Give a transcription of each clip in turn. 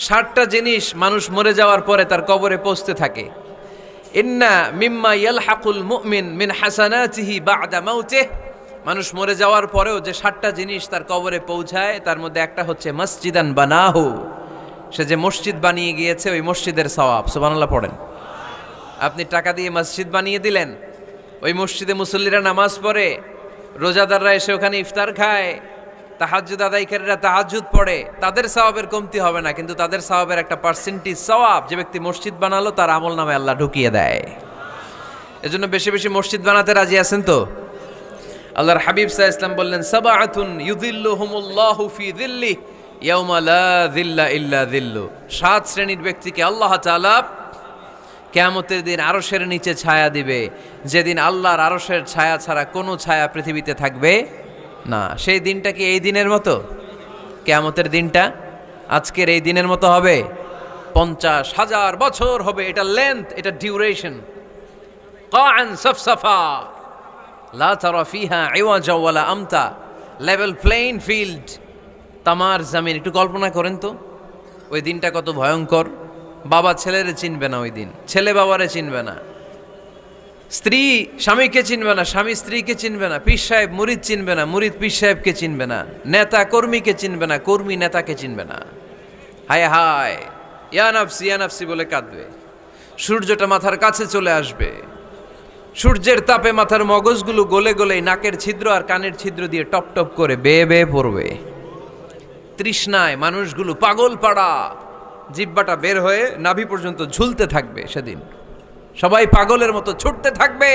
60টা জিনিস মানুষ মরে যাওয়ার পরে তার কবরে পৌঁছতে থাকে। ইন্না মিম্মা ইয়ালহাকুল মুমিন মিন হাসানাতিহি বা'দা মাউতিহি, মানুষ মরে যাওয়ার পরেও যে 60টা জিনিস তার কবরে পৌঁছায় তার মধ্যে একটা হচ্ছে মসজিদান বানাহু, সে যে মসজিদ বানিয়ে গিয়েছে ওই মসজিদের সওয়াব। সুবহানাল্লাহ পড়েন। আপনি টাকা দিয়ে মসজিদ বানিয়ে দিলেন, ওই মসজিদে মুসল্লিরা নামাজ পড়ে, রোজাদাররা এসে ওখানে ইফতার খায়, তাহাজ্জুদ আদায়কারীরা তাহাজ্জুদ পড়ে, তাদের সওয়াবের কমতি হবে না, কিন্তু তাদের সওয়াবের একটা পার্সেন্টেজ সওয়াব যে ব্যক্তি মসজিদ বানালো তার আমল নামে আল্লাহ ঢুকিয়ে দেয়। এজন্য বেশি বেশি মসজিদ বানাতে রাজি আছেন তো? আল্লাহর হাবিব সাল্লাল্লাহু আলাইহি ওয়াসাল্লাম বললেন, সাবআতুন ইউযিল্লুহুমুল্লাহু ফি যিল্লিহি ইয়াওমা লা যিল্লা ইল্লা যিল্লু, 7 শ্রেণীর ব্যক্তিকে আল্লাহ তাআলা কিয়ামতের দিন আরশের নিচে ছায়া দিবে, যেদিন আল্লাহর আরশের ছায়া ছাড়া কোনো ছায়া পৃথিবীতে থাকবে না। সেই দিনটা কি এই দিনের মতো? কিয়ামতের দিনটা আজকের এই দিনের মতো হবে? 50,000 বছর হবে। এটা লেন্থ, এটা ডিউরেশন। কাআন সাফসাফা লা তারা ফিহা ইওয়াজা ওয়ালা আমতা, লেভেল প্লেইং ফিল্ড, তামার জমিন। একটু কল্পনা করেন তো ওই দিনটা কত ভয়ঙ্কর। বাবা ছেলেরে চিনবে না ওই দিন, ছেলে বাবারে চিনবে না, স্ত্রী স্বামীকে চিনবে না, স্বামী স্ত্রীকে চিনবে না, পীর সাহেব মুরিদ চিনবে না, মুরিদ পীর সাহেবকে চিনবে না, নেতা কর্মীকে চিনবে না, কর্মী নেতাকে চিনবে না। হায় হায়, ইয়া নাফসি ইয়া নাফসি বলে কাঁদবে। সূর্যটা মাথার কাছে চলে আসবে, সূর্যের তাপে মাথার মগজগুলো গলে গলে নাকের ছিদ্র আর কানের ছিদ্র দিয়ে টপ টপ করে বেয়ে বেয়ে পড়বে। তৃষ্ণায় মানুষগুলো পাগল পাড়া, জিহ্বাটা বের হয়ে নাভি পর্যন্ত ঝুলতে থাকবে। সেদিন সবাই পাগলের মতো ছুটতে থাকবে,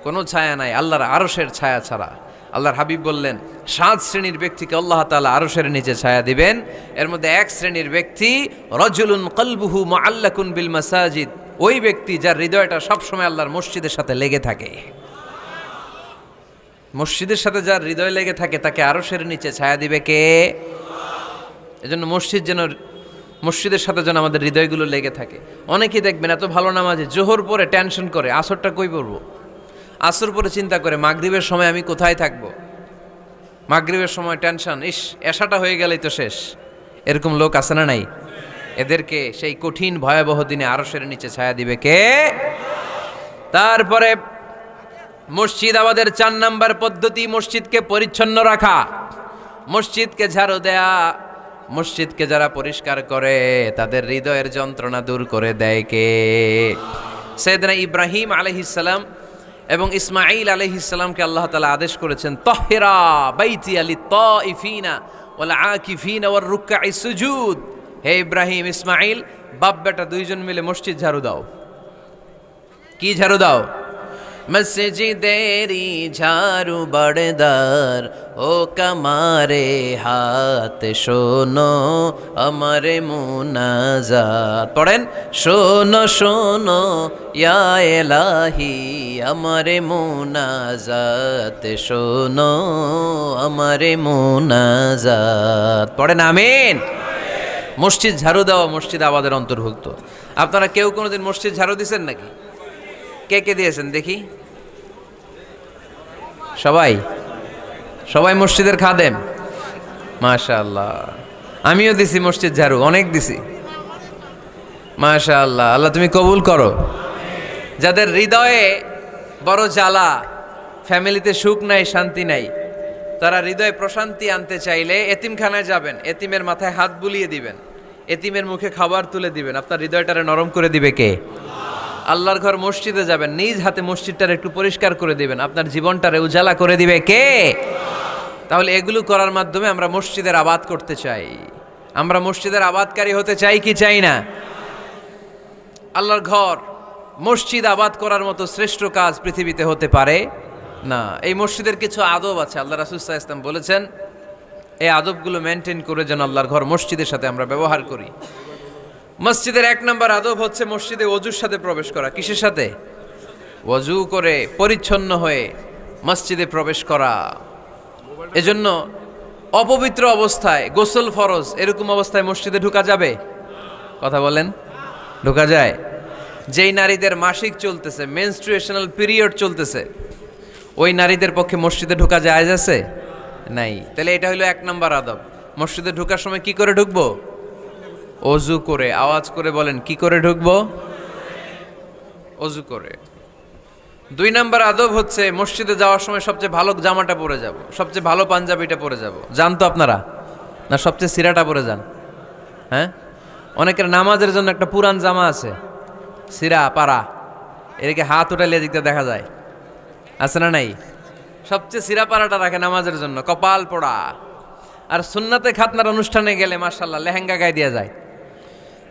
কোনো ছায়া নাই আল্লাহর আরশের ছায়া ছাড়া। আল্লাহর হাবিব বললেন 7 শ্রেণীর ব্যক্তিকে আল্লাহ তাআলা আরশের নিচে ছায়া দিবেন। এর মধ্যে 1 শ্রেণীর ব্যক্তি রাজুলুন কলবুহু মুআল্লাকুন বিল মাসাজিদ, ওই ব্যক্তি যার হৃদয়টা সবসময় আল্লাহর মসজিদের সাথে লেগে থাকে। মসজিদের সাথে যার হৃদয় লেগে থাকে তাকে আরশের নিচে ছায়া দিবে কে? এজন্য মসজিদের সাথে যেন আমাদের হৃদয়গুলো লেগে থাকে। অনেকেই দেখবেন এত ভালো নামাজে জোহর পরে টেনশন করে আসরটা কই পড়বো, আসর পরে চিন্তা করে মাগরিবের সময় আমি কোথায় থাকবো, মাগরিবের সময় টেনশন, ইস এশাটা হয়ে গেলেই তো শেষ। এরকম লোক আছে না নাই? এদেরকে সেই কঠিন ভয়াবহ দিনে আরশের নিচে ছায়া দিবে কে? তারপরে মসজিদ আমাদের 4 নাম্বার পদ্ধতি, মসজিদকে পরিচ্ছন্ন রাখা, মসজিদকে ঝাড়ু দেয়া। মসজিদকে যারা পরিষ্কার করে তাদের হৃদয়ের যন্ত্রণা দূর করে দেয় কে? সাইয়েদনা ইব্রাহিম আলাইহিস সালাম এবং ইসমাঈল আলাইহিস সালামকে আল্লাহ তাআলা আদেশ করেছেন, তাহহিরা বাইতিয়া লিত-তাইফিনা ওয়াল আকিফিনা ওয়ার রুকআইস সুজুদ। হে ইব্রাহিম ইসমাঈল, বাপ বেটা দুইজন মিলে মসজিদ ঝাড়ু দাও। কি ঝাড়ু দাও? মসজিদেরি ঝাড়ু বড়দার ও কমারে হাত শোনো আমারে মুনাজাত। পড়েন, শোনো শোনো ইয়া ইলাহি আমারে মুনাজাত, শোনো আমারে মুনাজাত। পড়েন আমিন। মসজিদ ঝাড়ু দেওয়া মসজিদ আবাদের অন্তর্ভুক্ত। আপনারা কেউ কোনোদিন মসজিদ ঝাড়ু দিয়েছেন নাকি? কে কে দিয়েছেন দেখি? সবাই সবাই মসজিদের খাদেম? মাশাআল্লাহ। আমিও দিছি মসজিদ ঝাড়ু, অনেক দিছি। মাশাআল্লাহ, আল্লাহ তুমি কবুল করো। যাদের হৃদয়ে বড় জ্বালা, ফ্যামিলিতে সুখ নাই, শান্তি নাই, তারা হৃদয়ে প্রশান্তি আনতে চাইলে এতিমখানায় যাবেন, এতিমের মাথায় হাত বুলিয়ে দিবেন, এতিমের মুখে খাবার তুলে দিবেন, আপনার হৃদয়টারে নরম করে দিবে কে? আল্লাহর ঘর মসজিদে যাবেন, নিজ হাতে মসজিদটারে একটু পরিষ্কার করে দিবেন, আপনার জীবনটারে উজালা করে দিবে কে? তাহলে এগুলো করার মাধ্যমে আমরা মসজিদের আবাদ করতে চাই। আমরা মসজিদের আবাদকারী হতে চাই কি চাই না? আল্লাহর ঘর মসজিদ আবাদ করার মতো শ্রেষ্ঠ কাজ পৃথিবীতে হতে পারে না। এই মসজিদের কিছু আদব আছে, আল্লাহ রাসূল সাল্লাল্লাহু আলাইহি ওয়াসাল্লাম বলেছেন এই আদবগুলো মেনটেন করে যেন আল্লাহর ঘর মসজিদের সাথে আমরা ব্যবহার করি। মসজিদের 1 নম্বর আদব হচ্ছে মসজিদে ওযুর সাথে প্রবেশ করা। কিসের সাথে? ওযু করে পরিচ্ছন্ন হয়ে মসজিদে প্রবেশ করা। এজন্য অপবিত্র অবস্থায় গোসল ফরজ, এরকম অবস্থায় মসজিদে ঢোকা যাবে? কথা বলেন, ঢোকা যায়? যেই নারীদের মাসিক চলতেছে, মেনস্ট্রুয়েশনাল পিরিয়ড চলতেছে, ওই নারীদের পক্ষে মসজিদে ঢোকা জায়েজ আছে? নাই। তাহলে এটা হলো 1 নম্বর আদব। মসজিদে ঢোকার সময় কি করে ঢুকবো? অজু করে। আওয়াজ করে বলেন, কি করে ঢুকবো? অজু করে। 2 নাম্বার আদব হচ্ছে মসজিদে যাওয়ার সময় সবচেয়ে ভালো জামাটা পরে যাব, সবচেয়ে ভালো পাঞ্জাবিটা পরে যাব। জান তো আপনারা? না সবচেয়ে সিরাটা পরে যান? হ্যাঁ, অনেকের নামাজের জন্য একটা পুরান জামা আছে, সিরা পাড়া, এদিকে হাত উঠালে এদিকটা দেখা যায়, আছে না নাই? সবচেয়ে সিরা পাড়াটা রাখে নামাজের জন্য, কপাল পোড়া। আর সুন্নাতে খাতনার অনুষ্ঠানে গেলে মাশাআল্লাহ লেহেঙ্গা গায়ে দেওয়া যায়,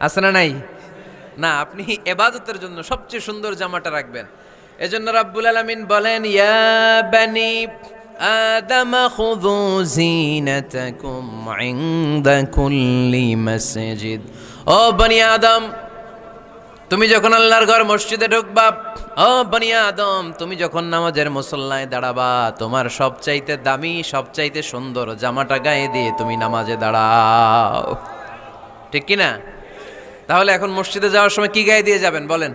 আছে না নাই? না, আপনি ইবাদতের জন্য সবচেয়ে সুন্দর জামাটা রাখবেন। এজন্য রাব্বুল আলামিন বলেন, ইয়া বানি আদম খুযু জিনাতাকুম ইনদা কুল্লি মসজিদ। ও বনি আদম, তুমি যখন আল্লাহর ঘর মসজিদে ঢুকবা, ও বনি আদম, তুমি যখন নামাজের মুসল্লায় দাঁড়াবা, তোমার সবচাইতে দামি, সবচাইতে সুন্দর জামাটা গায়ে দিয়ে তুমি নামাজে দাঁড়াও। ঠিক কি না? তাহলে এখন মসজিদে যাওয়ার সময় কি গায়ে দিয়ে যাবেন বলেন?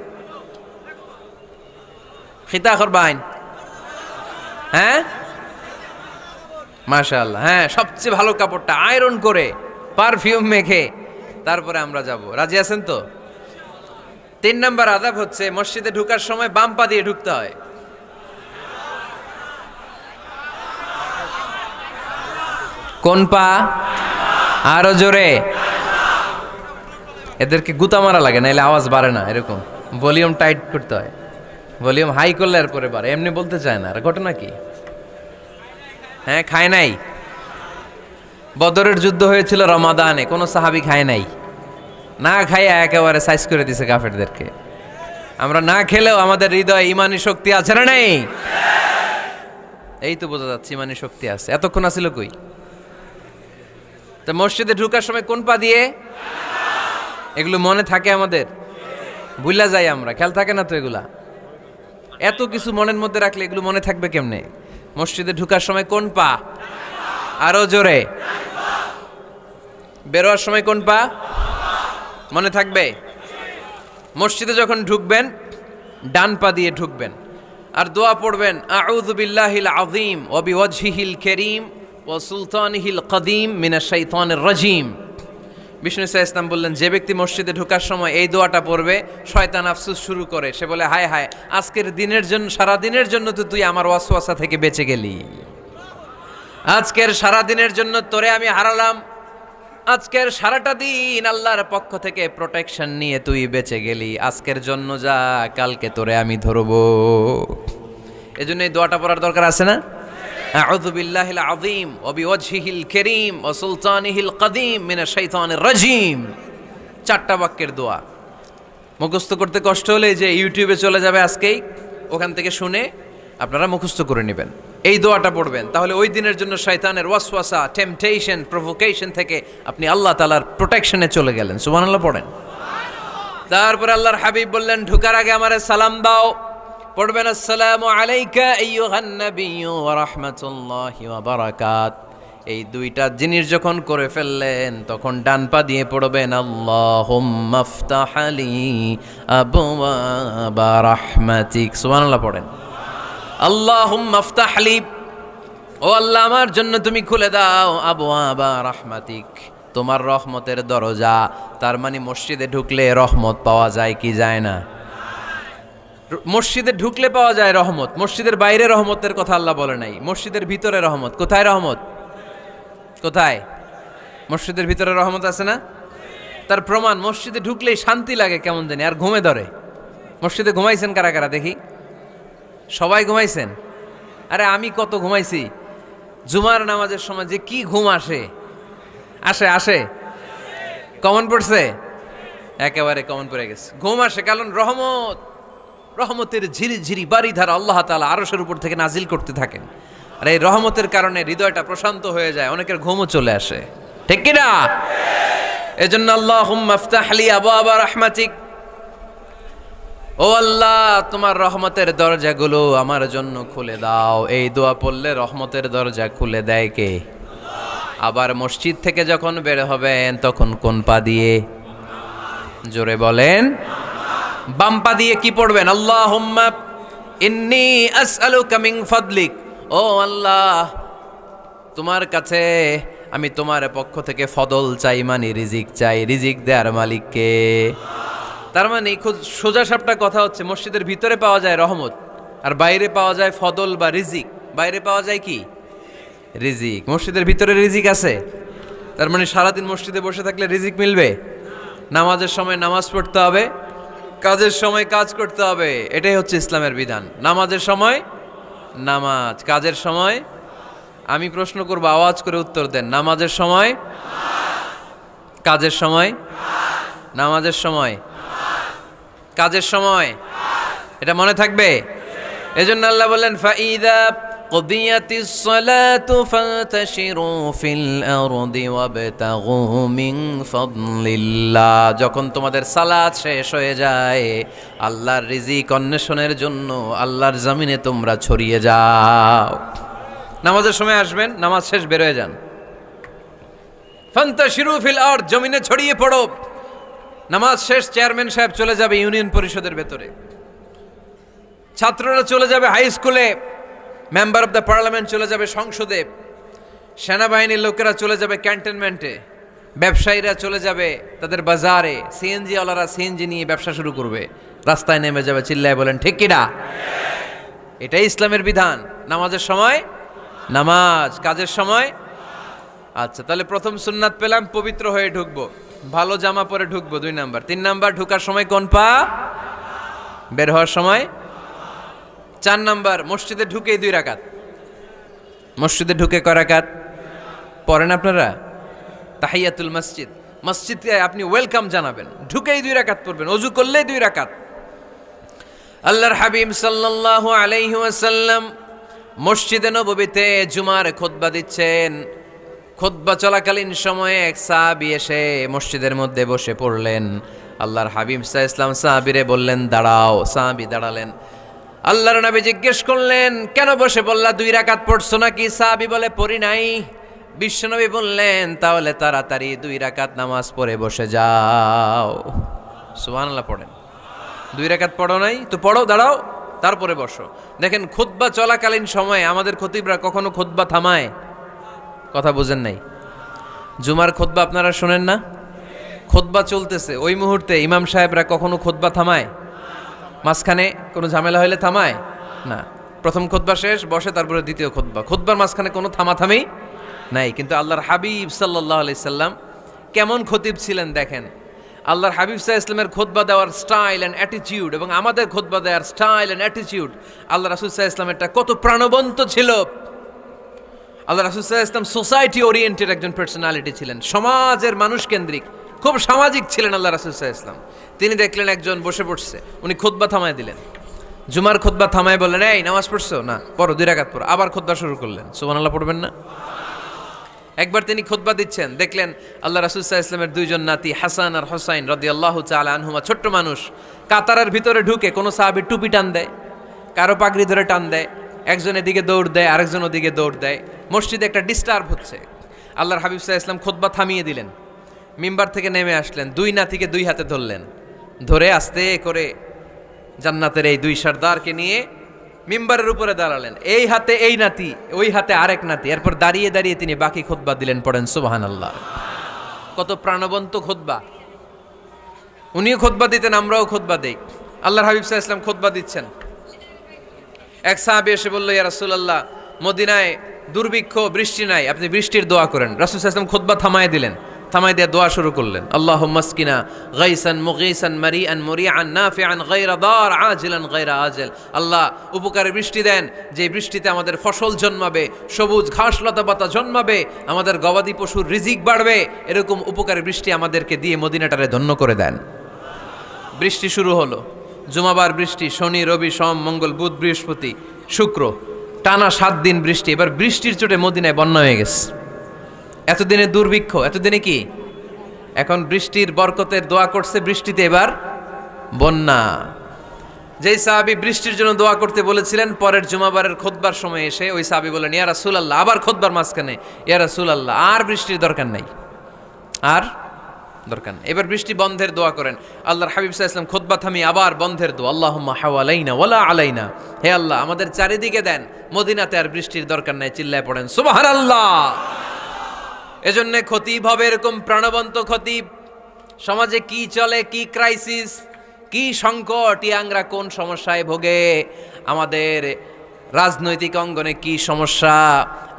খিতা করবাইন? হ্যাঁ, মাশাআল্লাহ, হ্যাঁ, সবচেয়ে ভালো কাপড়টা আয়রন করে পারফিউম মেখে তারপরে আমরা যাব। রাজি আছেন তো? 3 নাম্বার আদব হচ্ছে মসজিদে ঢুকার সময় বাম পা দিয়ে ঢুকতে হয়। কোন পা? আরো জোরে। এদেরকে গুতা মারা লাগে, নাইলে আওয়াজ বাড়ে না, এরকম ভলিউম টাইট করতে হয়। ভলিউম হাই করলে এরপরে বাড়ে, এমনি বলতে চায় না। আর ঘটনা কি? হ্যাঁ, খায় নাই। বদরের যুদ্ধ হয়েছিল রমাদানে, কোনো সাহাবী খায় নাই, না খাইয়া একেবারে সাইজ করে দিছে কাফেরদেরকে। আমরা না খেলেও আমাদের হৃদয়ে ইমানি শক্তি আছে না নেই? এই তো বোঝা যাচ্ছে ইমানি শক্তি আছে। এতক্ষণ আছিল কই? তো মসজিদে ঢুকার সময় কোন পা দিয়ে? এগুলো মনে থাকে আমাদের? ভুলা যাই আমরা, খেয়াল থাকে না তো এগুলা। এত কিছু মনের মধ্যে রাখলে এগুলো মনে থাকবে কেমনে? মসজিদে ঢুকার সময় কোন পা? আরো জোরে। বেরোয়ার সময় কোন পা? মনে থাকবে? মসজিদে যখন ঢুকবেন ডান পা দিয়ে ঢুকবেন, আর দোয়া পড়বেন, আউযু বিল্লাহিল আযীম ওয়া বিওয়াজহিল কারীম ওয়া সুলতানিহিল কদীম মিনাশ শাইতানির রাজীম। বিষ্ণু ইসা ইসলাম বললেন, যে ব্যক্তি মসজিদে ঢোকার সময় এই দোয়াটা পড়বে, শয়তান আফসোস শুরু করে, সে বলে, হায় হায়, আজকের দিনের জন্য, সারা দিনের জন্য তো তুই আমার ওয়াসওয়াসা থেকে বেঁচে গেলি। আজকের সারা দিনের জন্য তোরে আমি হারালাম, আজকের সারাটা দিন আল্লাহর পক্ষ থেকে প্রোটেকশন নিয়ে তুই বেঁচে গেলি, আজকের জন্য যা, কালকে তোরে আমি ধরবো। এজন্য এই দোয়াটা পড়ার দরকার আছে না? আউযু বিল্লাহিল আযীম ওয়া বিওয়াজহিল কারীম ওয়া সুলতানিহিল কদীম মিনাশ শাইতানির রাজীম। 4টা বাক্যের দোয়া। মুখস্থ করতে কষ্ট হলে যে ইউটিউবে চলে যাবে আজকেই, ওখান থেকে শুনে আপনারা মুখস্থ করে নেবেন, এই দোয়াটা পড়বেন। তাহলে ওই দিনের জন্য শয়তানের ওয়াসওয়াসা, টেম্পটেশন, প্রভোকেশন থেকে আপনি আল্লাহ তাআলার প্রোটেকশনে চলে গেলেন। সুবহানাল্লাহ পড়েন। তারপর আল্লাহর হাবিব বললেন, ঢোকার আগে আমারে সালাম দাও। পড়বেন, আসসালামু আলাইকা আইয়ুহান নাবিয়্যু ওয়া রাহমাতুল্লাহি ওয়া বারাকাত। এই 2টা জিনিস যখন করে ফেললেন, তখন ডান পা দিয়ে পড়বেন, আল্লাহুম্মা আফতাহ লি আবওয়াবা রাহমাতিক। সুবহানাল্লাহ পড়েন। আল্লাহুম্মা আফতাহ লি, ও আল্লাহ আমার জন্য তুমি খুলে দাও, আবওয়াবা রাহমাতিক, তোমার রহমতের দরজা। তার মানে মসজিদে ঢুকলে রহমত পাওয়া যায় কি যায় না? মসজিদে ঢুকলে পাওয়া যায় রহমত, মসজিদের বাইরে রহমতের কথা আল্লাহ বলে নাই। মসজিদের ভিতরে রহমত। কোথায় রহমত? কোথায়? মসজিদের ভিতরে রহমত আছে না? তার প্রমাণ, মসজিদে ঢুকলেই শান্তি লাগে কেমন জানি, আর ঘুমে ধরে। মসজিদে ঘুমাইছেন কারা কারা দেখি? সবাই ঘুমাইছেন? আরে আমি কত ঘুমাইছি। জুমার নামাজের সময় যে কি ঘুম আসে, আসে আসে, কমন পড়ছে, একেবারে কমন পড়ে গেছে। ঘুম আসে কারণ রহমত, রহমতের ঝিরি ঝিরি বাড়িধারা আল্লাহ তাআলা আরশের উপর থেকে নাজিল করতে থাকেন, আর এই রহমতের কারণে হৃদয়টা প্রশান্ত হয়ে যায়, অনেকের ঘুমও চলে আসে। ঠিক কি না? এজন্য আল্লাহুম্মা আফতাহ লি আবওয়াবা রাহমাতিক, ও আল্লাহ তোমার রহমতের দরজাগুলো আমার জন্য খুলে দাও। এই দোয়া পড়লে রহমতের দরজা খুলে দেয় কে? আবার মসজিদ থেকে যখন বের হবেন তখন কোন পা দিয়ে? জোরে বলেন। বাম পা দিয়ে কি পড়বেন? আল্লাহুম্মা ইন্নী আসআলুকা মিন ফাদলিক, ও আল্লাহ তোমার কাছে আমি তোমার পক্ষ থেকে ফদল চাই, মানে রিজিক চাই। রিজিক দেয়ার মালিককে। তার মানে খুব সোজা সাপটা কথা হচ্ছে, মসজিদের ভিতরে পাওয়া যায় রহমত, আর বাইরে পাওয়া যায় ফদল বা রিজিক। বাইরে পাওয়া যায় কি? রিজিক। মসজিদের ভিতরে রিজিক আছে, তার মানে সারাদিন মসজিদে বসে থাকলে রিজিক মিলবে? নামাজের সময় নামাজ পড়তে হবে, কাজের সময় কাজ করতে হবে। এটাই হচ্ছে ইসলামের বিধান। নামাজের সময় নামাজ, কাজের সময়। আমি প্রশ্ন করব, আওয়াজ করে উত্তর দেন। নামাজের সময়, কাজের সময়। নামাজের সময়, কাজের সময়। এটা মনে থাকবে? এজন্য আল্লাহ বললেন, ফাইদা কুদিয়াতিস সালাতু ফান্তাশিরু ফিল আরদি ওয়াবতাগু মিন ফাদলিল্লাহ। যখন তোমাদের সালাত শেষ হয়ে যায়, আল্লাহর রিজিক অন্বেষণের জন্য আল্লাহর জমিনে তোমরা ছড়িয়ে যাও। নামাজের সময় আসবেন, নামাজ শেষ বের হয়ে যান। ফান্তাশিরু ফিল আরদ, জমিনে ছড়িয়ে পড়ো। নামাজ শেষ, চেয়ারম্যান সাহেব চলে যাবে ইউনিয়ন পরিষদের ভেতরে, ছাত্ররা চলে যাবে হাই স্কুলে, মেম্বার অব দ্য পার্লামেন্ট চলে যাবে সংসদে, সেনাবাহিনীর লোকেরা চলে যাবে ক্যান্টনমেন্টে, ব্যবসায়ীরা চলে যাবে তাদের বাজারে, সিএনজি ওয়ালারা সিএনজি নিয়ে ব্যবসা শুরু করবে, রাস্তায় নেমে যাবে, চিল্লায় বলেন ঠিক কিনা? এটাই ইসলামের বিধান। নামাজের সময় নামাজ, কাজের সময়। আচ্ছা, তাহলে প্রথম সুন্নাত পেলাম, পবিত্র হয়ে ঢুকবো, ভালো জামা পরে ঢুকবো 2 নাম্বার। 3 নাম্বার, ঢুকার সময় কোন পা, বের হওয়ার সময়। 4 নাম্বার, মসজিদে ঢুকেই 2 রাকাত। মসজিদে ঢুকে কয় রাকাত পড়েন আপনারা? তাহিয়াতুল মসজিদ। মসজিদে আপনি ওয়েলকাম জানাবেন, ঢুকেই 2 রাকাত পড়বেন, ওযু করলেই 2 রাকাত। আল্লাহর হাবিব সাল্লাল্লাহু আলাইহি ওয়াসাল্লাম মসজিদে নববীতে জুমার খুতবা দিচ্ছেন। খুতবা চলাকালীন সময়ে এক সাহাবী এসে মসজিদের মধ্যে বসে পড়লেন। আল্লাহর হাবিব সাল্লাল্লাহু আলাইহি ওয়াসাল্লাম সাহাবীরে বললেন, দাঁড়াও। সাহাবী দাঁড়ালেন। আল্লাহর নবী জিজ্ঞেস করলেন, কেন বসে পড়লা? 2 রাকাত পড়ছো নাকি? সাহাবী বলে, পড়ি নাই। বিশ্বনবী বললেন, তাহলে তাড়াতাড়ি 2 রাকাত নামাজ পড়ে বসে যাও। সুবহানাল্লাহ পড়েন। 2 রাকাত পড়ো নাই তো পড়ো, দাঁড়াও, তারপরে বসো। দেখেন, খুতবা চলাকালীন সময়ে আমাদের খতিবরা কখনো খুতবা থামায়? কথা বুঝেন নাই? জুমার খুতবা আপনারা শোনেন না? খুতবা চলতেছে, ওই মুহূর্তে ইমাম সাহেবরা কখনো খুতবা থামায়? মাঝখানে কোনো ঝামেলা হইলে থামায় না। প্রথম খুতবা শেষ, বসে, তারপরে দ্বিতীয় খুতবা। খুতবার মাঝখানে কোনো থামাথামি নাই। কিন্তু আল্লাহর হাবিব সাল্লাল্লাহু আলাইহি সাল্লাম কেমন খতিব ছিলেন দেখেন। আল্লাহর হাবিব সাল্লাল্লাহু আলাইহি সাল্লামের খুতবা দেওয়ার স্টাইল অ্যান্ড অ্যাটিটিউড এবং আমাদের খুতবা দেওয়ার স্টাইল অ্যান্ড অ্যাটিটিউড, আল্লাহ রাসূল সাল্লাল্লাহু আলাইহি সাল্লামেরটা কত প্রাণবন্ত ছিল। আল্লাহ রাসূল সাল্লাল্লাহু আলাইহি সাল্লাম সোসাইটি ওরিয়েন্টেড একজন পার্সোনালিটি ছিলেন, সমাজের মানুষ কেন্দ্রিক, খুব সামাজিক ছিলেন আল্লাহ রাসূল সাল্লাল্লাহু আলাইহি সাল্লাম। তিনি দেখলেন একজন বসে পড়ছে, উনি খুতবা থামায় দিলেন। জুমার খুতবা থামায় বললেন, এই নামাজ পড়ছো না? পড়ো, 2 রাকাত পড়ো। আবার খুতবা শুরু করলেন। সুবহানাল্লাহ পড়বেন না? একবার তিনি খুতবা দিচ্ছেন, দেখলেন আল্লাহ রাসূল সাল্লাল্লাহু আলাইহি ওয়াসাল্লামের 2 জন নাতি হাসান আর হুসাইন রাদিয়াল্লাহু তাআলা আনহুমা, ছোট্ট মানুষ, কাতারের ভিতরে ঢুকে কোন সাহাবী টুপি টান দেয়, কারো পাগড়ি ধরে টান দেয়, একজন এদিকে দৌড় দেয়, আরেকজন ওদিকে দৌড় দেয়। মসজিদে একটা ডিস্টার্ব হচ্ছে। আল্লাহর হাবিব সাল্লাল্লাহু আলাইহি ওয়াসাল্লাম খুতবা থামিয়ে দিলেন, মিম্বার থেকে নেমে আসলেন, 2 নাতিকে 2 হাতে ধরলেন, ধরে আস্তে করে জান্নাতের এই 2 সর্দারকে নিয়ে মিম্বারের উপরে দাঁড়ালেন। এই হাতে এই নাতি, ওই হাতে আরেক নাতি। এরপর দাঁড়িয়ে দাঁড়িয়ে তিনি বাকি খুতবা দিলেন। পড়েন সুবহানাল্লাহ। কত প্রাণবন্ত খুতবা। উনিও খুতবা দিতেন, আমরাও খুতবা দেই। আল্লাহর হাবিব সাল্লাল্লাহু আলাইহি ওয়াসাল্লাম খুতবা দিচ্ছেন, এক সাহাবী এসে বলল, ইয়া রাসূলুল্লাহ, মদিনায় দুর্ভিক্ষ, বৃষ্টি নাই, আপনি বৃষ্টির দোয়া করেন। রাসূল সাল্লাল্লাহু আলাইহি ওয়াসাল্লাম খুতবা থামায় দিলেন, থামাই দিয়ে দোয়া শুরু করলেন, আল্লাহুম্মা আসকিনা গাইসান মুগীসান মারিআন মুরিআন নাফিআন গায়রা দার আজিলান গায়রা আজল। আল্লাহ, উপকারে বৃষ্টি দেন, যে বৃষ্টিতে আমাদের ফসল জন্মাবে, সবুজ ঘাস লতা পাতা জন্মাবে, আমাদের গবাদি পশুর রিজিক বাড়বে, এরকম উপকারে বৃষ্টি আমাদেরকে দিয়ে মদিনাটারে ধন্য করে দেন। বৃষ্টি শুরু হলো, জুমাবার বৃষ্টি, শনি রবি সোম মঙ্গল বুধ বৃহস্পতি শুক্র, টানা 7 দিন বৃষ্টি। এবার বৃষ্টির চোটে মদিনায় বন্যা হয়ে গেছে। এতদিনে দুর্ভিক্ষ, এতদিনে কি? এখন বৃষ্টির বরকতের দোয়া করছে, বৃষ্টিতে এবার বন্যা। যেই সাহাবী বৃষ্টির জন্য দোয়া করতে বলেছিলেন, পরের জুমাবারের খুতবার সময় এসে ওই সাহাবী বলেন, ইয়া রাসূলুল্লাহ, আবার খুতবার মাঝখানে, ইয়া রাসূলুল্লাহ, আর বৃষ্টির দরকার নাই, আর দরকার নেই, এবার বৃষ্টি বন্ধের দোয়া করেন। আল্লাহর হাবিব সাল্লাল্লাহু আলাইহি ওয়াসাল্লাম খুতবা থামিয়ে আবার বন্ধের দোয়া, আল্লাহুম্মা হাওয়ালাইনা ওয়ালা আলাইনা, হে আল্লাহ আমাদের চারিদিকে দেন, মদিনাতে আর বৃষ্টির দরকার নাই। চিল্লায় পড়েন সুবহানাল্লাহ। এজন্য খতিব হবে এরকম প্রাণবন্ত খতিব। সমাজে কি চলে, কি ক্রাইসিস, কি সংকট, ইয়াংরা কোন সমস্যায় ভোগে, আমাদের রাজনৈতিক অঙ্গনে কি সমস্যা,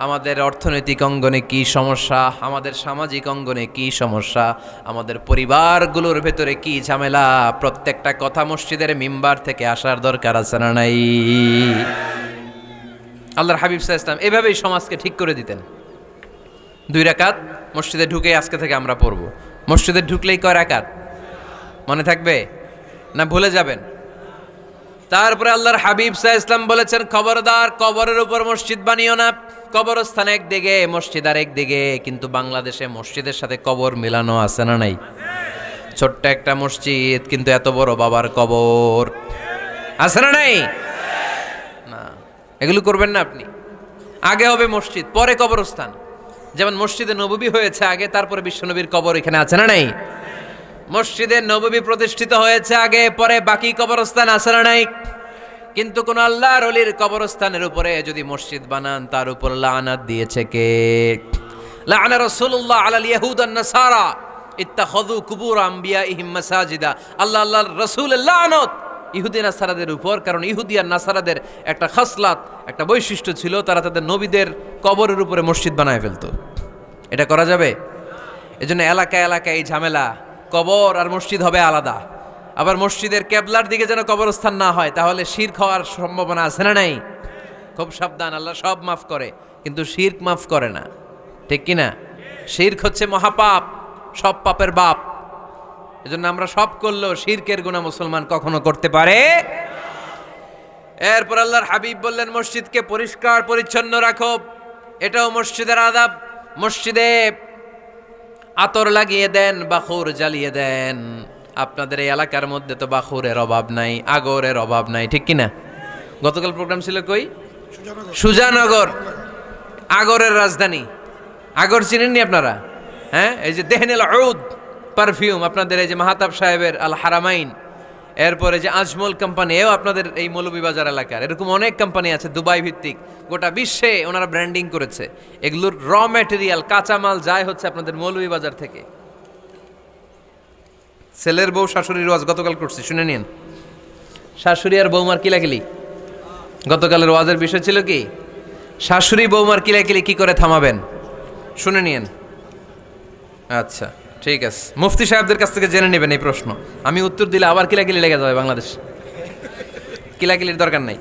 আমাদের অর্থনৈতিক অঙ্গনে কি সমস্যা, আমাদের সামাজিক অঙ্গনে কি সমস্যা, আমাদের পরিবারগুলোর ভেতরে কি ঝামেলা, প্রত্যেকটা কথা মসজিদের মিম্বার থেকে আসার দরকার আছে না নাই? আল্লাহর হাবিব সাল্লাল্লাহু আলাইহি ওয়াসাল্লাম এভাবেই সমাজকে ঠিক করে দিতেন। 2 রাকাত মসজিদে ঢুকে আজকে থেকে আমরা পড়ব। মসজিদে ঢুকলেই কয় রাকাত মনে থাকবে না ভুলে যাবেন? তারপরে আল্লাহর হাবিব সাল্লাল্লাহু আলাইহি ওয়াসাল্লাম বলেছেন, খবরদার কবরের উপর মসজিদ বানিও না। কবরস্থান একদিকে, মসজিদ আর একদিকে, কিন্তু বাংলাদেশে মসজিদের সাথে কবর মিলানো আছে না নাই? ছোট্ট একটা মসজিদ কিন্তু এত বড় বাবার কবর আছে না নাই? না, এগুলো করবেন না আপনি। আগে হবে মসজিদ, পরে কবরস্থান। যেমন মসজিদে নববী হয়েছে আগে, তারপরে বিশ্বনবীর কবর এখানে আছে না নাই? মসজিদে নববী প্রতিষ্ঠিত হয়েছে আগে, পরে বাকি কবরস্থান আছে না নাই? কিন্তু কোন আল্লাহর ওলির কবরস্থানের উপরে যদি মসজিদ বানান, তার উপর লানাত দিয়েছে কে? লাআনা রাসূলুল্লাহ আলাল ইয়াহুদ ওয়ান নাসারা ইত্তাখাযু কুবুর আমবিয়াইহিম মাসাজিদা। আল্লাহর রাসূলের লানত ইহুদি নাসারাদের উপর, কারণ ইহুদি আর নাসারাদের একটা খাসলাত, একটা বৈশিষ্ট্য ছিল, তারা তাদের নবীদের কবরের উপরে মসজিদ বানায় ফেলতো। এটা করা যাবে? এজন্য এলাকায় এলাকায় এই ঝামেলা, কবর আর মসজিদ হবে আলাদা। আবার মসজিদের কেবলার দিকে যেন কবরস্থান না হয়, তাহলে শিরক হওয়ার সম্ভাবনা আছে না নাই? খুব সাবধান, আল্লাহ সব মাফ করে কিন্তু শিরক মাফ করে না, ঠিক কি না? শিরক হচ্ছে মহাপাপ, সব পাপের বাপ। এজন্য আমরা সব করলেও শিরকের গুনাহ মুসলমান কখনো করতে পারে। এরপর আল্লাহর হাবিব বললেন, মসজিদকে পরিষ্কার পরিচ্ছন্ন রাখো, এটাও মসজিদের আদাব। মসজিদে আতর লাগিয়ে দেন, বাখুর জ্বালিয়ে দেন। আপনাদের এই এলাকার মধ্যে তো বাখুরের অভাব নাই, আগরের অভাব নাই, ঠিক কিনা? গতকাল প্রোগ্রাম ছিল কই? সুজানগর, আগরের রাজধানী। আগর চিনেননি আপনারা? হ্যাঁ, এই যে দেহনেল উদ পারফিউম, আপনাদের এই যে মাহাতাব সাহেবের আল হারামাইন, এরপরে যে আজমল কোম্পানি, এও আপনাদের এই মৌলভীবাজার এলাকার। এরকম অনেক কোম্পানি আছে দুবাই ভিত্তিক, গোটা বিশ্বে ওনারা ব্র্যান্ডিং করেছে। এগুলোর র ম্যাটেরিয়াল, কাঁচামাল যায় হচ্ছে আপনাদের মৌলভীবাজার থেকে। ছেলের বউ শাশুড়ির ওয়াজ গতকাল করছি, শুনে নিন। শাশুড়ি আর বৌমার কিলাকিলি, গতকালের ওয়াজের বিষয় ছিল কি? শাশুড়ি বৌমার কিলাকিলি কি করে থামাবেন, শুনে নিন। আচ্ছা ঠিক আছে, মুফতি সাহেবদের কাছ থেকে জেনে নেবেন এই প্রশ্ন। আমি উত্তর দিলে আবার কিলাকিলি লেগে যাবে বাংলাদেশ, কিলাকিলির দরকার নাই।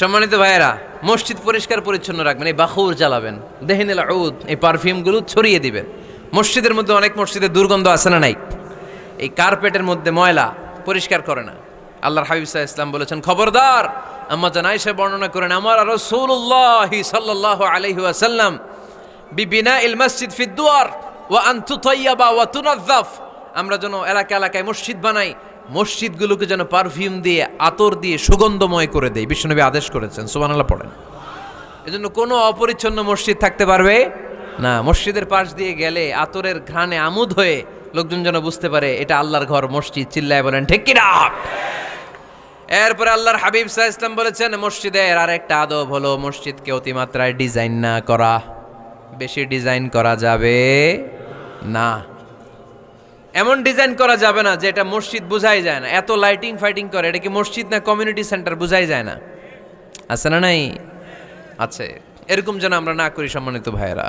সম্মানিত ভাইয়েরা, মসজিদ পরিষ্কার পরিচ্ছন্ন রাখবেন, এই বাখুর জ্বালাবেন, দেহনেল উদ, এই পারফিউমগুলো ছড়িয়ে দিবেন। মসজিদের মধ্যে অনেক মসজিদে দুর্গন্ধ আছে না নাই? এই কার্পেটের মধ্যে ময়লা, পরিষ্কার করে না। আল্লাহর হাবিব সাল্লাল্লাহু আলাইহি ওয়াসাল্লাম বলেছেন, খবরদার। আম্মা জান আয়েশা বর্ণনা করেন, আমার রাসূলুল্লাহ সাল্লাল্লাহু আলাইহি ওয়াসাল্লাম বিবিনাইল মসজিদ ফিদ দুয়ার ওয়া আন তুতাইয়াবা ওয়া তুনাযযাফ, আমরা যেন এলাকা এলাকায় মসজিদ বানাই, মসজিদগুলোকে যেন পারফিউম দিয়ে, আতর দিয়ে সুগন্ধময় করে দেয়। বিশ্বনবী আদেশ করেছেন, সুবহানাল্লাহ পড়েন। এজন্য কোনো অপরিচ্ছন্ন মসজিদ থাকতে পারবে না। মসজিদের পাশ দিয়ে গেলে আতরের ঘ্রাণে আমোদ হয়ে লোকজন যেন বুঝতে পারে এটা আল্লাহর ঘর, মসজিদ। চিল্লায় বলেন ঠিক কি না? এরপরে আল্লাহর হাবিব সাল্লাল্লাহু আলাইহি ওয়াসাল্লাম বলেছেন, মসজিদের আর একটা আদব হলো মসজিদকে অতিমাত্রায় ডিজাইন না করা। বেশি ডিজাইন করা যাবে না, এমন ডিজাইন করা যাবে না যে এটা মসজিদ বোঝাই যায় না। এত লাইটিং ফাইটিং করে, এটা কি মসজিদ না কমিউনিটি সেন্টার বোঝাই যায় না? আছে না নাই? আছে। এরকম যেন আমরা না করি সম্মানিত ভাইয়েরা।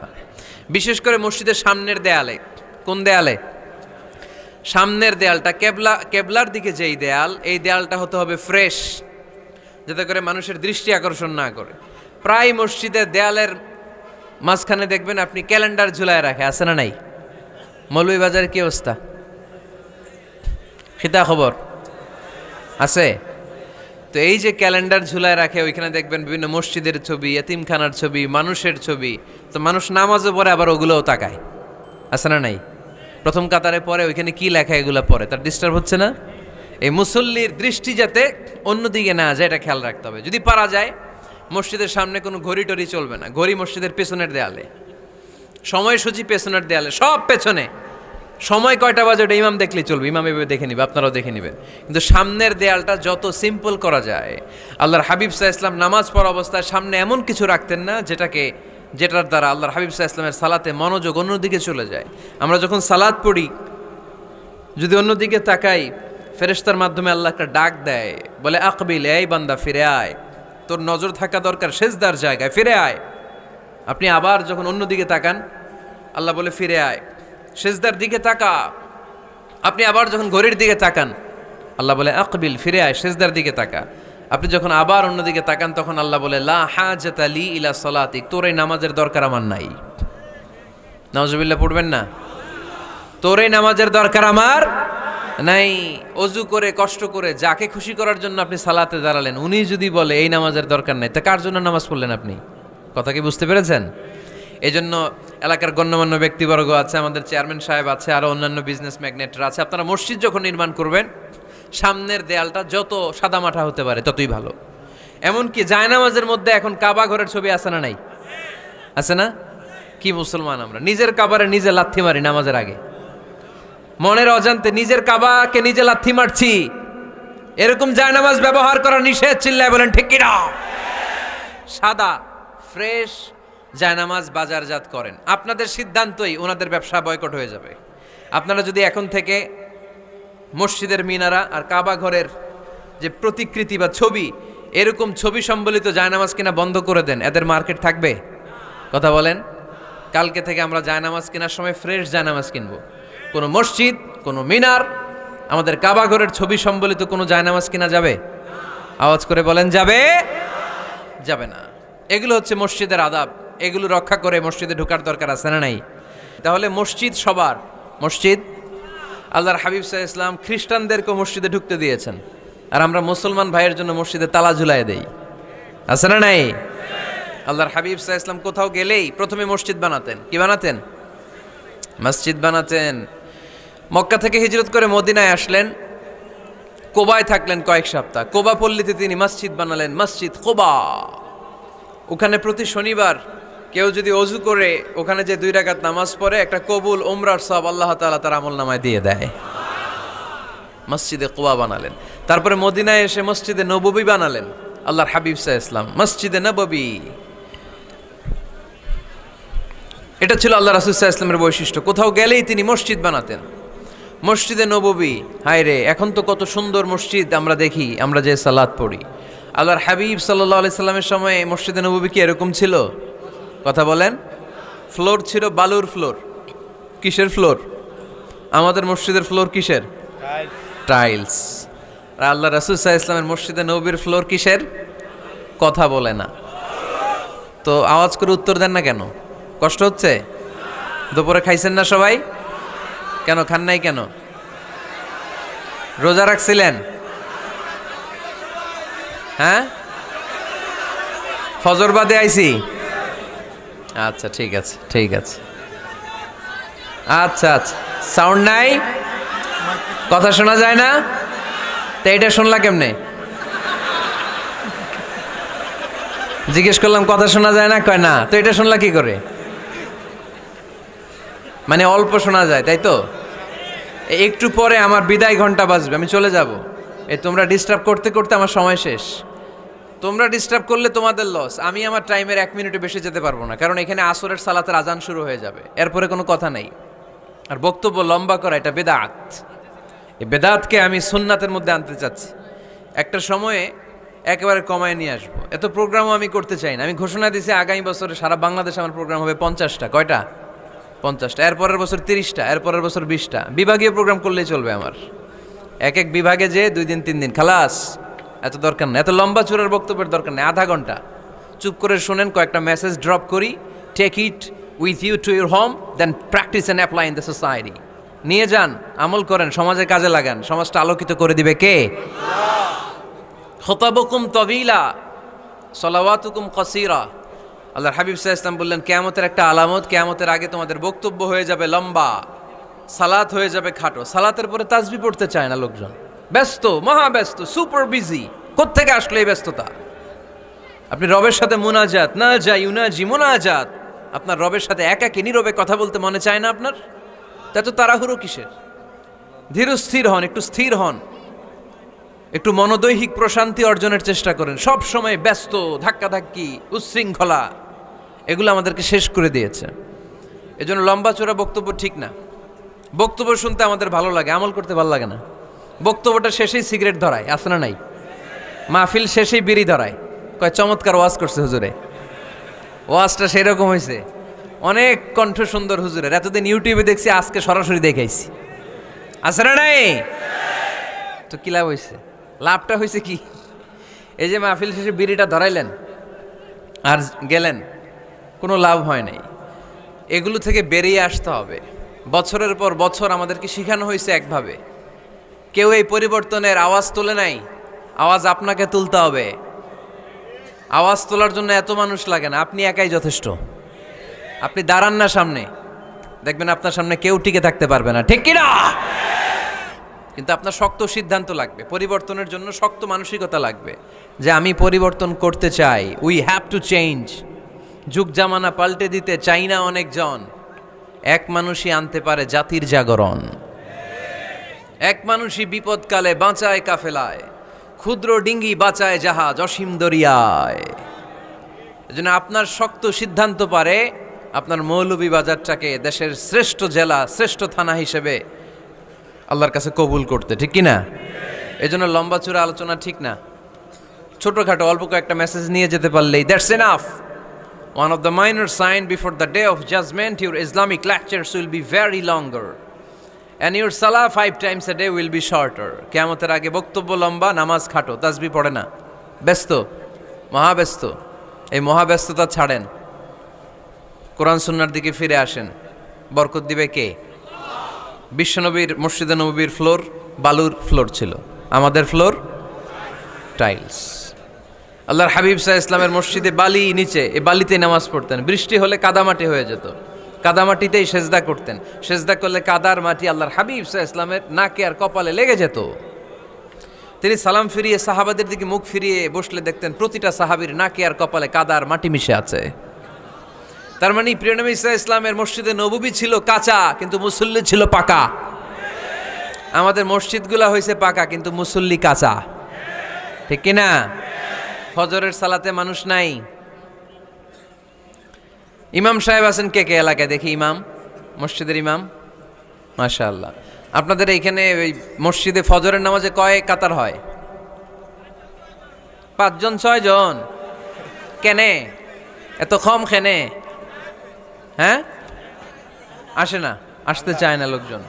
বিশেষ করে মসজিদের সামনের দেয়ালে। কোন দেয়ালে? সামনের দেয়ালটা, কেবলার দিকে যেই দেয়াল, এই দেয়ালটা হতে হবে ফ্রেশ, যাতে করে মানুষের দৃষ্টি আকর্ষণ না করে। প্রায় মসজিদের দেয়ালের মাঝখানে দেখবেন আপনি ক্যালেন্ডার ঝুলায় রাখে, আছে না নাই? মৌলভীবাজারের কি অবস্থা? খিতা খবর আছে তো? এই যে ক্যালেন্ডার ঝুলায় রাখে, ওইখানে দেখবেন বিভিন্ন মসজিদের ছবি, এতিমখানার ছবি, মানুষের ছবি। তো মানুষ নামাজও পড়ে, আবার ওগুলোও তাকায়, আছে না নাই? প্রথম কাতারে পরে ওইখানে কি লেখা, এগুলো পরে, তার ডিস্টার্ব হচ্ছে না? এই মুসল্লির দৃষ্টি যাতে অন্যদিকে না যায়, এটা খেয়াল রাখতে হবে। যদি পারা যায়, মসজিদের সামনে কোনো ঘড়ি টড়ি চলবে না। ঘড়ি মসজিদের পেছনের দেয়ালে, সময়সূচি পেছনের দেয়ালে, সব পেছনে। সময় কয়টা বাজে ওটা ইমাম দেখলেই চলবে, ইমাম এভাবে দেখে নিবে, আপনারাও দেখে নেবেন। কিন্তু সামনের দেয়ালটা যত সিম্পল করা যায়। আল্লাহর হাবিব সাল্লাল্লাহু আলাইহি ওয়াসাল্লাম নামাজ পড়া অবস্থায় সামনে এমন কিছু রাখতেন না যেটাকে যেটার দ্বারা আল্লাহর হাবিব সাল্লাল্লাহু আলাইহি ওয়াসাল্লামের সালাতে মনোযোগ অন্যদিকে চলে যায়। আমরা যখন সালাত পড়ি যদি অন্যদিকে তাকাই, ফেরেশতার মাধ্যমে আল্লাহ একটা ডাক দেয়, বলে আকবিল, এই বান্দা ফিরে আয়, তোর নজর থাকা দরকার সেজদার জায়গায়, ফিরে আয়। আপনি আবার যখন অন্যদিকে তাকান আল্লাহ বলে ফিরে আয়, সেজদার দিকে তাকা। আপনি আবার যখন ঘড়ির দিকে তাকান আল্লাহ বলে আকবিল, ফিরে আয়, সেজদার দিকে তাকা। আপনি যখন আবার অন্যদিকে তাকান তখন আল্লাহ বলে লা হাজাতা লি ইলা সালাতিক, তোর এই নামাজের দরকার আমার নাই। নাউজুবিল্লাহ পড়বেন না? তোর এই নামাজের দরকার আমার নাই। অজু করে কষ্ট করে যাকে খুশি করার জন্য আপনি সালাতে দাঁড়ালেন, উনি যদি বলে এই নামাজের দরকার নাই, তা কার জন্য নামাজ পড়লেন আপনি? কথা কি বুঝতে পেরেছেন? এই জন্য এলাকার গণ্যমান্য ব্যক্তিবর্গ আছে, আমাদের চেয়ারম্যান সাহেব আছে, আরও অন্যান্য বিজনেস ম্যাগনেটরা আছে, আপনারা মসজিদ যখন নির্মাণ করবেন সামনের দেয়ালটা যত সাদামাটা হতে পারে ততই ভালো। এমনকি জায়নামাজের মধ্যে এখন কাবা ঘরের ছবি আছে না নাই? আছে না? কি মুসলমান আমরা, নিজের কাবারে নিজে লাথি মারি নামাজের আগে, মনের অজান্তে নিজের কাবাকে নিজে লাথি মারছি। এরকম জায়নামাজ ব্যবহার করা নিষেধ, চিল্লায় বলেন ঠিক কিনা? সাদা ফ্রেশ জায়নামাজ বাজারজাত করেন, আপনাদের সিদ্ধান্তই ওনাদের ব্যবসা বয়কট হয়ে যাবে। আপনারা যদি এখন থেকে মসজিদের মিনারা আর কাবা ঘরের যে প্রতিকৃতি বা ছবি, এরকম ছবি সম্বলিত জায়নামাজ কিনা বন্ধ করে দেন, এদের মার্কেট থাকবে? কথা বলেন। কালকে থেকে আমরা জায়নামাজ কেনার সময় ফ্রেশ জায়নামাজ কিনবো। কোনো মসজিদ, কোনো মিনার, আমাদের কাবা ঘরের ছবি সম্বলিত কোনো জায়নামাজ কিনা যাবে? আওয়াজ করে বলেন যাবে? যাবে না। এগুলো হচ্ছে মসজিদের আদাব, এগুলো রক্ষা করে মসজিদে ঢোকার দরকার আছে না নাই? তাহলে মসজিদ সবার, মসজিদ আল্লাহর হাবিব সাল্লাল্লাহু আলাইহি ওয়াসাল্লাম খ্রিস্টানদেরকে মসজিদে ঢুকতে দিয়েছেন, আর আমরা মুসলমান ভাইয়ের জন্য মসজিদে তালা ঝুলাই দেই, আছে না নাই? আল্লাহর হাবিব সাল্লাল্লাহু আলাইহি ওয়াসাল্লাম কোথাও গেলেই প্রথমে মসজিদ বানাতেন। কি বানাতেন? মসজিদ বানাতেন। মক্কা থেকে হিজরত করে মদিনায় আসলেন, কোবায় থাকলেন কয়েক সপ্তাহ। কোবা পল্লীতে তিনি মসজিদ বানালেন, মসজিদ কোবা। ওখানে প্রতি শনিবার কেউ যদি অজু করে ওখানে যে 2 রাকাত নামাজ পড়ে, একটা কবুল উমরার সওয়াব আল্লাহ তাআলা তার আমলনামায় দিয়ে দেয়। মসজিদে কোবা বানালেন। তারপরে মদিনায় এসে মসজিদে নববী বানালেন আল্লাহর হাবিব সাল্লাল্লাহু আলাইহি ওয়াসাল্লাম, মসজিদে নববী। এটা ছিল আল্লাহ রাসূল সাল্লাল্লাহু আলাইহি ওয়াসাল্লামের বৈশিষ্ট্য। কোথাও গেলেই তিনি মসজিদ বানাতেন। মসজিদে নববী, হায় রে, এখন তো কত সুন্দর মসজিদ আমরা দেখি, আমরা যে সালাত পড়ি। আল্লাহর হাবিব সাল্লাল্লাহু আলাইহি সাল্লামের সময় মসজিদে নববী কি এরকম ছিল? কথা বলেন। ফ্লোর ছিল বালুর ফ্লোর। কিসের ফ্লোর? আমাদের মসজিদের ফ্লোর কিসের? টাইলস। আর আল্লাহ রাসূল সাল্লাল্লাহু আলাইহি ওয়াসাল্লামের মসজিদে নববীর ফ্লোর কিসের? কথা বলে না তো। আওয়াজ করে উত্তর দেন না কেন? কষ্ট হচ্ছে? দুপুরে খাইছেন না সবাই? কেন খান নাই কেন? রোজা রাখছিলেন? হ্যাঁ, ফজর বাদে আইছি। আচ্ছা ঠিক আছে, ঠিক আছে। আচ্ছা আচ্ছা, সাউন্ড নাই, কথা শোনা যায় না? তো এটা শুনলা কেমনে? জিজ্ঞেস করলাম কথা শোনা যায় না, কয় না। তো এটা শুনলা কি করে? মানে অল্প শোনা যায়, তাই তো? একটু পরে আমার বিদায় ঘন্টা বাজবে, আমি চলে যাব। এই তোমরা ডিস্টার্ব করতে করতে আমার সময় শেষ। তোমরা ডিস্টার্ব করলে তোমাদের লস। আমি আমার টাইমের 1 মিনিটে বেশি যেতে পারবো না, কারণ এখানে আসরের সালাতের আজান শুরু হয়ে যাবে, এরপরে কোনো কথা নেই। আর বক্তব্য লম্বা করা এটা বেদাত। এই বেদাতকে আমি সুন্নাতের মধ্যে আনতে চাচ্ছি। একটা সময়ে একেবারে কমায় নিয়ে আসবো। এত প্রোগ্রামও আমি করতে চাই না। আমি ঘোষণা দিয়েছি আগামী বছরে সারা বাংলাদেশে আমার প্রোগ্রাম হবে 50টা। কয়টা? 50টা। এরপরের বছর 30টা, এরপরের বছর 20টা। বিভাগীয় প্রোগ্রাম করলেই চলবে আমার। এক এক বিভাগে যে 2 দিন 3 দিন খালাস। এত দরকার না, এত লম্বা চূড়ার বক্তব্যের দরকার নেই। আধা ঘন্টা চুপ করে শোনেন, কয়েকটা মেসেজ ড্রপ করি, take it with you to your home, then practice and apply in the society. নিয়ে যান, আমল করেন, সমাজে কাজে লাগান। সমাজটা আলোকিত করে দিবে কে? খুতাবুকুম তাবিলা সালাওয়াতুকুম কাসীরা। আল্লাহর হাবিব সাল্লাল্লাহু আলাইহি ওয়াসাল্লাম বললেন, কিয়ামতের একটা আলামত, কিয়ামতের আগে তোমাদের বক্তব্য হয়ে যাবে লম্বা, সালাত হয়ে যাবে খাটো। সালাতের পরে তাসবিহ পড়তে চায় না লোকজন, ব্যস্ত, মহা ব্যস্ত, সুপার বিজি। কোত্থেকে আসলে এই ব্যস্ততা? আপনি রবের সাথে মুনাজাত, না যাই ইউনাজি মুনাজাত, আপনার রবের সাথে একাকী নীরবে কথা বলতে মনে চায় না আপনার? এত তাড়াহুড়ো কিসের? ধীর স্থির হন, একটু স্থির হন, একটু মনোদৈহিক প্রশান্তি অর্জনের চেষ্টা করেন। সব সময় ব্যস্ত, ধাক্কাধাক্কি, উচ্ছৃঙ্খলা, এগুলো আমাদেরকে শেষ করে দিয়েছে। এজন্য লম্বা চোরা বক্তব্য ঠিক না। বক্তব্য শুনতে আমাদের ভালো লাগে, আমল করতে ভালো লাগে না। বক্তব্যটা শেষেই সিগারেট ধরায়, আছে না নাই? মাহফিল শেষেই বিড়ি ধরায়, কয় চমৎকার ওয়াজ করছে হুজুরে। ওয়াজটা সেরকম হয়েছে, অনেক কণ্ঠ সুন্দর হুজুরের। এতদিন ইউটিউবে দেখছি, আজকে সরাসরি দেখাইছি, আছে না নাই? তো কি লাভ হয়েছে? লাভটা হয়েছে কি? এই যে মাহফিল শেষে বিড়িটা ধরাইলেন আর গেলেন, কোনো লাভ হয় নাই। এগুলো থেকে বেরিয়ে আসতে হবে। বছরের পর বছর আমাদেরকে শেখানো হয়েছে একভাবে, কেউ এই পরিবর্তনের আওয়াজ তোলে নাই। আওয়াজ আপনাকে তুলতে হবে। আওয়াজ তোলার জন্য এত মানুষ লাগে না, আপনি একাই যথেষ্ট। আপনি দাঁড়ান না সামনে, দেখবেন আপনার সামনে কেউ টিকে থাকতে পারবে না, ঠিক কিনা? কিন্তু আপনার শক্ত সিদ্ধান্ত লাগবে, পরিবর্তনের জন্য শক্ত মানসিকতা লাগবে, যে আমি পরিবর্তন করতে চাই। We have to change. যুগ জামানা পাল্টে দিতে চাই না অনেকজন। এক মানুষই আনতে পারে জাতির জাগরণ। এক মানুষই বিপদকালে বাঁচায় কাফেলায়, ক্ষুদ্র ডিঙ্গি বাঁচায় জাহাজ অসীম দরিয়ায়। এজন্য আপনার শক্ত সিদ্ধান্ত পারে আপনার মৌলভীবাজারটাকে দেশের শ্রেষ্ঠ জেলা, শ্রেষ্ঠ থানা হিসেবে আল্লাহর কাছে কবুল করতে, ঠিক কিনা? এজন্য লম্বা চূড়া আলোচনা ঠিক না। ছোটখাটো অল্প কয়েকটা মেসেজ নিয়ে যেতে পারলেই that's enough. One of the minor sign before the day of judgment, your Islamic lectures will be very longer and your salah 5 times a day will be shorter. কিয়ামতের আগে বক্তব্য লম্বা, নামাজ খাটো, তাসবিহ পড়ে না, ব্যস্ত, মহাব্যস্ত। এই মহাব্যস্ততা ছাড়েন, কোরআন সুন্নাহর দিকে ফিরে আসেন। বরকত দিবে কে? বিশ্বনবীর মসজিদে নববীর ফ্লোর বালুর ফ্লোর ছিল, আমাদের ফ্লোর টাইলস। আল্লাহর হাবিব সাল্লাল্লাহু আলাইহি ইসলামের মসজিদে বালি নিচে, এই বালিতেই নামাজ পড়তেন। বৃষ্টি হলে কাদামাটি হয়ে যেত, কাদামাটিতেই সেজদা করতেন। সেজদা করলে কাদার মাটি আল্লাহর হাবিব সাল্লাল্লাহু আলাইহি ইসলামের নাকে আর কপালে লেগে যেত। তিনি সালাম ফিরিয়ে সাহাবাদের দিকে মুখ ফিরিয়ে বসলে দেখতেন প্রতিটা সাহাবীর নাকে আর কপালে কাদার মাটি মিশে আছে। তার মানে প্রিয় নবী সাল্লাল্লাহু আলাইহি ইসলামের মসজিদে নববী ছিল কাঁচা, কিন্তু মুসল্লি ছিল পাকা। আমাদের মসজিদগুলা হয়েছে পাকা, কিন্তু মুসল্লি কাঁচা, ঠিক কিনা? ফজরের সালাতে মানুষ নাই। ইমাম সাহেব আছেন কে কে এলাকায়? দেখি ইমাম, মসজিদের ইমাম, মাশাআল্লাহ। আপনাদের এইখানে ওই মসজিদে ফজরের নামাজে কয় কাতার হয়? 5 জন 6 জন? কেনে এত কম? কেনে? হ্যাঁ, আসে না, আসতে চায় না লোকজন।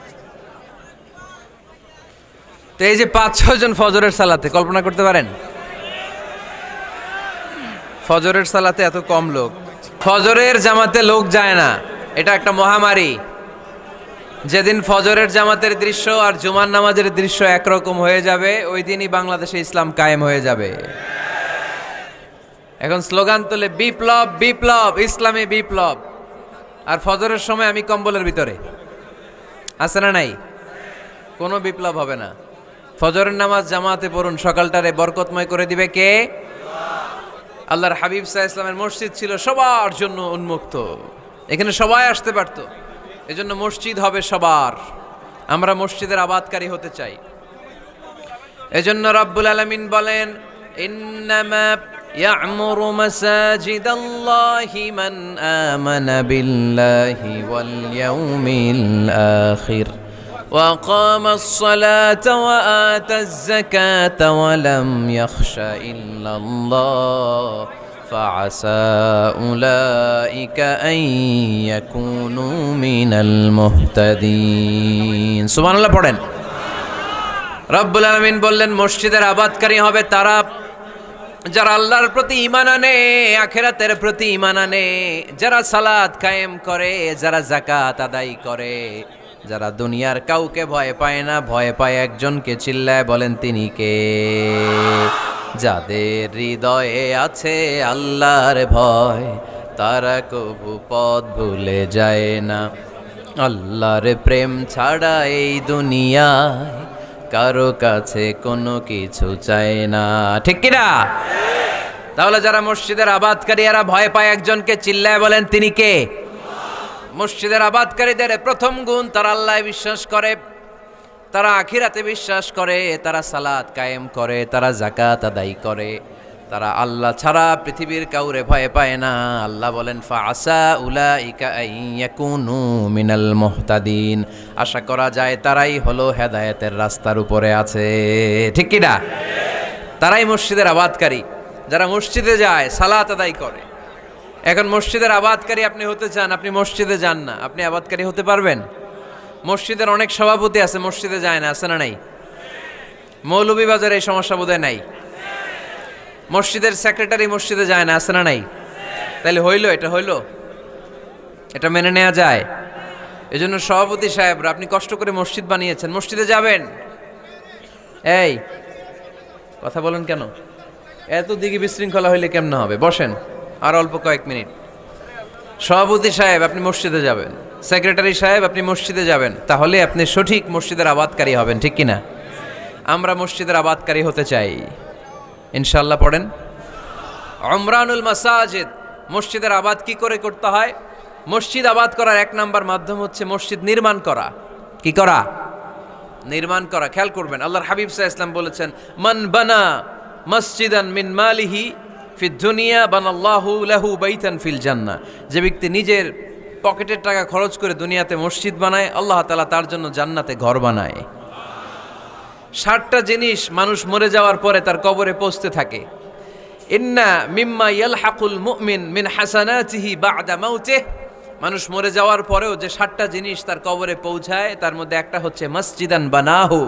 তো এই যে 5-6 জন ফজরের সালাতে, কল্পনা করতে পারেন ফজরের সালাতে এত কম লোক। ফজরের জামাতে লোক যায় না, এটা একটা মহামারী। যেদিন ফজরের জামাতের দৃশ্য আর জুমার নামাজের দৃশ্য একরকম হয়ে যাবে, ওই দিনই বাংলাদেশে ইসলাম কায়েম হয়ে যাবে। এখন স্লোগান তোলে বিপ্লব বিপ্লব, ইসলামী বিপ্লব। আর ফজরের সময় আমি কম্বলের ভিতরে, আছে না নাই? কোনো বিপ্লব হবে না। ফজরের নামাজ জামাতে পড়ুন, সকালটারে বরকতময় করে দিবে কে? আল্লাহর হাবিব সাল্লাল্লাহু আলাইহি ইসলামের মসজিদ ছিল সবার জন্য উন্মুক্ত, এখানে সবাই আসতে পারত। এজন্য মসজিদ হবে সবার। আমরা মসজিদের আবাদকারী হতে চাই। এজন্য রব্বুল আলামিন বলেন, ইন্নামা ইয়া'মুরু মাসাজিদাল্লাহি মান আমানা বিল্লাহি ওয়াল ইয়াউমিল আখির وأقام الصلاة وآتى الزكاة ولم يخش إلا الله فعسى أولئك أن يكونوا من المهتدين سبحان الله পড়েন। রব্বুল আলামিন বললেন মসজিদের আবাদকারী হবে তারা যারা আল্লাহর প্রতি ঈমান আনে, আখিরাতের প্রতি ঈমান আনে, যারা সালাত কায়েম করে, যারা যাকাত আদায় করে, যারা দুনিয়ার কাউকে ভয় পায় না, ভয় পায় একজনকে। চিল্লায় বলেন তিনি কে? যাদের হৃদয়ে আছে আল্লাহর ভয়, তারা কবু পথ ভুলে যায় না। আল্লাহর প্রেম ছাড়া এই দুনিয়ায় কারো কাছে কোনো কিছু চায় না, ঠিক কিনা? তাহলে যারা মসজিদের আবাদকারী এরা ভয় পায় একজনকে, চিল্লায় বলেন তিনি কে? মসজিদের আবাদকারীদের প্রথম গুণ, তারা আল্লাহয় বিশ্বাস করে, তারা আখিরাতে বিশ্বাস করে, তারা সালাত কায়েম করে, তারা যাকাত আদায় করে, তারা আল্লাহ ছাড়া পৃথিবীর কাউরে ভয় পায় না। আল্লাহ বলেন ফাআসা উলাইকা আইয়াকুনু মিনাল মুহতাদিন, আশা করা যায় তারাই হলো হেদায়েতের রাস্তার উপরে আছে। ঠিক কি না? তারাই মসজিদের আবাদকারী, যারা মসজিদে যায় সালাত আদায় করে। এখন মসজিদের আবাদকারী আপনি হতে চান, আপনি মসজিদে যান না, আপনি আবাদকারী হতে পারবেন? মসজিদের অনেক সভাপতি আছে মসজিদে যায় না, আছে না নাই? মৌলভীবাজারে এই সমস্যা বোধহয় নাই। মসজিদের সেক্রেটারি মসজিদে যায় না, আছে না নাই? তাহলে হইল, এটা হইল, এটা মেনে নেওয়া যায়? এজন্য সভাপতি সাহেবরা, আপনি কষ্ট করে মসজিদ বানিয়েছেন, মসজিদে যাবেন। এই কথা বলেন কেন? এত দিকে বিশৃঙ্খলা হইলে কেমন হবে? বসেন আর অল্প কয়েক মিনিট। সভাপতি সাহেব আপনি মসজিদে যাবেন, সেক্রেটারি সাহেব আপনি মসজিদে যাবেন, তাহলে আপনি সঠিক মসজিদের আবাদকারী হবেন। ঠিক কিনা? আমরা মসজিদের আবাদকারী হতে চাই, ইনশাআল্লাহ। পড়েন উমরানুল মাসাজিদ। মসজিদের আবাদ কি করে করতে হয়? মসজিদ আবাদ করার এক নাম্বার মাধ্যম হচ্ছে মসজিদ নির্মাণ করা। কি করা? নির্মাণ করা। খেয়াল করবেন, আল্লাহর হাবিব সাল্লাল্লাহু আলাইহি ওয়াসাল্লাম বলেছেন, মান বানা মসজিদান মিন মালিহি ফিদ দুনিয়া বানাল্লাহু লাহু বাইতান ফিল জান্নাহ। যে ব্যক্তি নিজের পকেটের টাকা খরচ করে দুনিয়াতে মসজিদ বানায়, আল্লাহ তাআলা তার জন্য জান্নাতে ঘর বানায়। 60টা জিনিস মানুষ মরে যাওয়ার পরে তার কবরে পৌঁছতে থাকে। ইন্না মিম্মা ইয়ালহাকুল মুমিন মিন হাসানাতিহি বা'দা মাউতিহি। মানুষ মরে যাওয়ার পরেও যে 60টা জিনিস তার কবরে পৌঁছায়, তার মধ্যে একটা হচ্ছে মসজিদান বানাহু।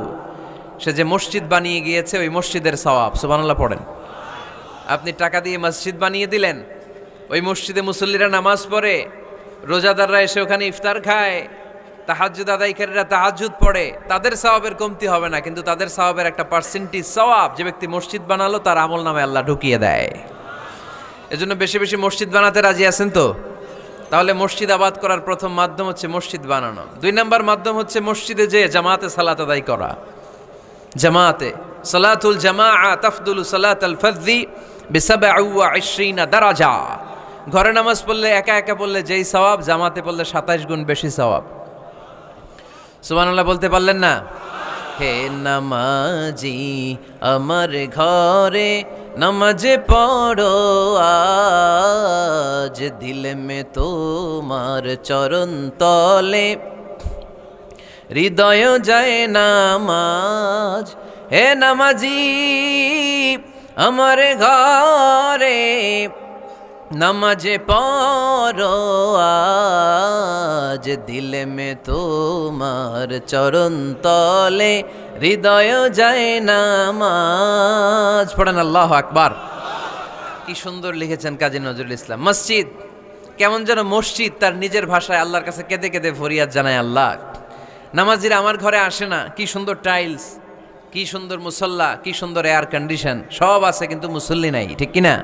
সে যে মসজিদ বানিয়ে গিয়েছে, ওই মসজিদের সওয়াব। সুবহানাল্লাহ পড়েন। আপনি টাকা দিয়ে মসজিদ বানিয়ে দিলেন, ওই মসজিদে মুসল্লিরা নামাজ পড়ে, রোজাদাররা এসে ওখানে ইফতার খায়, তাহাজ্জুদ আদায়কারীরা তাহাজ্জুদ পড়ে, তাদের সওয়াবের কমতি হবে না, কিন্তু তাদের সওয়াবের একটা পার্সেন্টেজ সওয়াব যে ব্যক্তি মসজিদ বানালো তার আমল নামে আল্লাহ ঢুকিয়ে দেয়। এজন্য বেশি বেশি মসজিদ বানাতে রাজি আছেন তো? তাহলে মসজিদ আবাদ করার প্রথম মাধ্যম হচ্ছে মসজিদ বানানো। 2 নাম্বার মাধ্যম হচ্ছে মসজিদে যেয়ে জামাতে সালাত আদায় করা। জামাতে সালাতুল জামাআ তাফদুলু সালাতাল ফাযযি বি27 দারাজা। ঘরে নামাজ পড়লে, একা একা পড়লে যেই সওয়াব, জামাতে পড়লে 27 গুণ বেশি সওয়াব। সুবহানাল্লাহ বলতে পারলেন না? হে নামাজি আমার ঘরে নামাজে পড়ো আজ, দিল মে তোমার চরণ তলে হৃদয় যায় নামাজ। হে নামাজি আমার ঘরে নামাজে পড়ো আজ, দিল মে তোমার চরণ তলে হৃদয় যায় নামাজ। পড়েন আল্লাহু আকবার। কি সুন্দর লিখেছেন কাজী নজরুল ইসলাম। মসজিদ কেমন যেন মসজিদ তার নিজের ভাষায় আল্লাহর কাছে কেঁদে কেঁদে ফরিয়াদ জানায়, আল্লাহ নামাজিরা আমার ঘরে আসে না, কি সুন্দর টাইলস, কি সুন্দর মুসল্লা, কি সুন্দর এয়ার কন্ডিশন, সব আছে কিন্তু মুসল্লি নাই। ঠিক কিনা?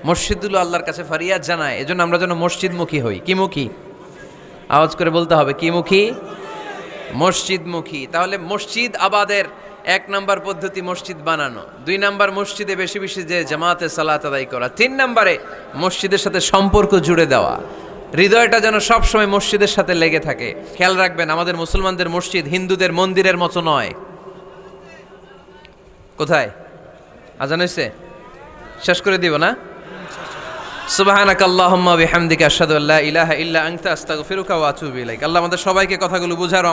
মসজিদগুলো আল্লাহর কাছে ফরিয়াদ জানায়। এজন্য আমরা যেন মসজিদমুখী হই। কি মুখী? আওয়াজ করে বলতে হবে, কি মুখী? মসজিদমুখী। তাহলে মসজিদ আবাদের 1 নাম্বার পদ্ধতি মসজিদ বানানো। 2 নাম্বার মসজিদে বেশি বেশি যে জামাতে সালাত আদায় করা। 3 নাম্বারে মসজিদের সাথে সম্পর্ক জুড়ে দেওয়া, হৃদয়টা যেন সবসময় মসজিদের সাথে লেগে থাকে। খেয়াল রাখবেন, আমাদের মুসলমানদের মসজিদ হিন্দুদের মন্দিরের মতো নয়। কোথায় আজান হইছে? শেষ করে দিব না? সুবহানাকাল্লাহুম্মা বিহামদিকা আশহাদু আল্লা ইলাহা ইল্লা আনতা আস্তাগফিরুকা ওয়া আতুবু ইলাইক। আল্লাহ আমাদের সবাইকে কথাগুলো বুঝার